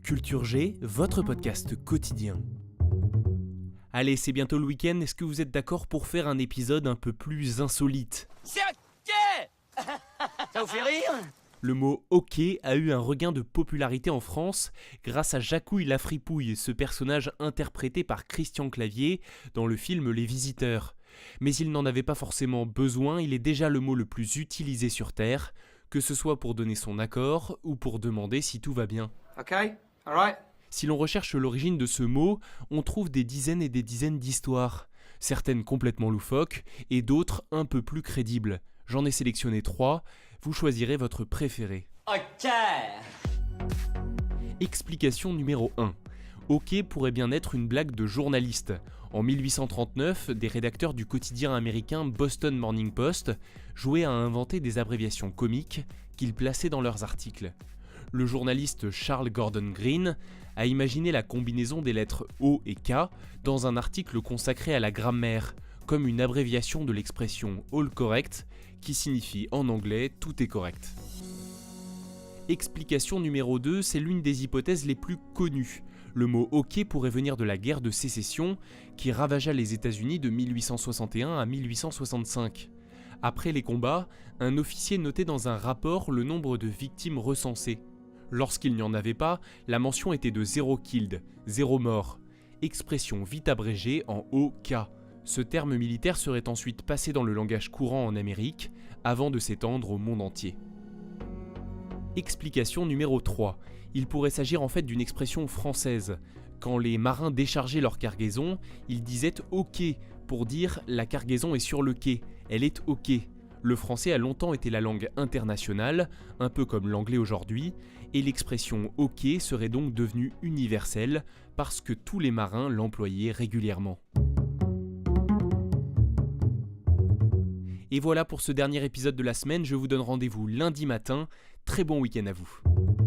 Culture G, votre podcast quotidien. Allez, c'est bientôt le week-end, est-ce que vous êtes d'accord pour faire un épisode un peu plus insolite ? C'est ok. Ça vous fait rire ? Le mot « hockey » a eu un regain de popularité en France grâce à Jacouille la Fripouille, ce personnage interprété par Christian Clavier dans le film Les Visiteurs. Mais il n'en avait pas forcément besoin, il est déjà le mot le plus utilisé sur Terre, que ce soit pour donner son accord ou pour demander si tout va bien. Ok, alright. Si l'on recherche l'origine de ce mot, on trouve des dizaines et des dizaines d'histoires, certaines complètement loufoques et d'autres un peu plus crédibles. J'en ai sélectionné 3, vous choisirez votre préféré. Ok. Explication numéro 1. Hockey pourrait bien être une blague de journaliste. En 1839, des rédacteurs du quotidien américain Boston Morning Post jouaient à inventer des abréviations comiques qu'ils plaçaient dans leurs articles. Le journaliste Charles Gordon Green a imaginé la combinaison des lettres O et K dans un article consacré à la grammaire, comme une abréviation de l'expression all correct, qui signifie en anglais tout est correct. Explication numéro 2, c'est l'une des hypothèses les plus connues. Le mot hockey pourrait venir de la guerre de sécession qui ravagea les États-Unis de 1861 à 1865. Après les combats, un officier notait dans un rapport le nombre de victimes recensées. Lorsqu'il n'y en avait pas, la mention était de 0 killed, 0 mort. Expression vite abrégée en OK. Ce terme militaire serait ensuite passé dans le langage courant en Amérique, avant de s'étendre au monde entier. Explication numéro 3. Il pourrait s'agir en fait d'une expression française. Quand les marins déchargeaient leur cargaison, ils disaient « OK » pour dire « la cargaison est sur le quai, elle est OK ». Le français a longtemps été la langue internationale, un peu comme l'anglais aujourd'hui, et l'expression « OK » serait donc devenue universelle parce que tous les marins l'employaient régulièrement. Et voilà pour ce dernier épisode de la semaine, je vous donne rendez-vous lundi matin. Très bon week-end à vous.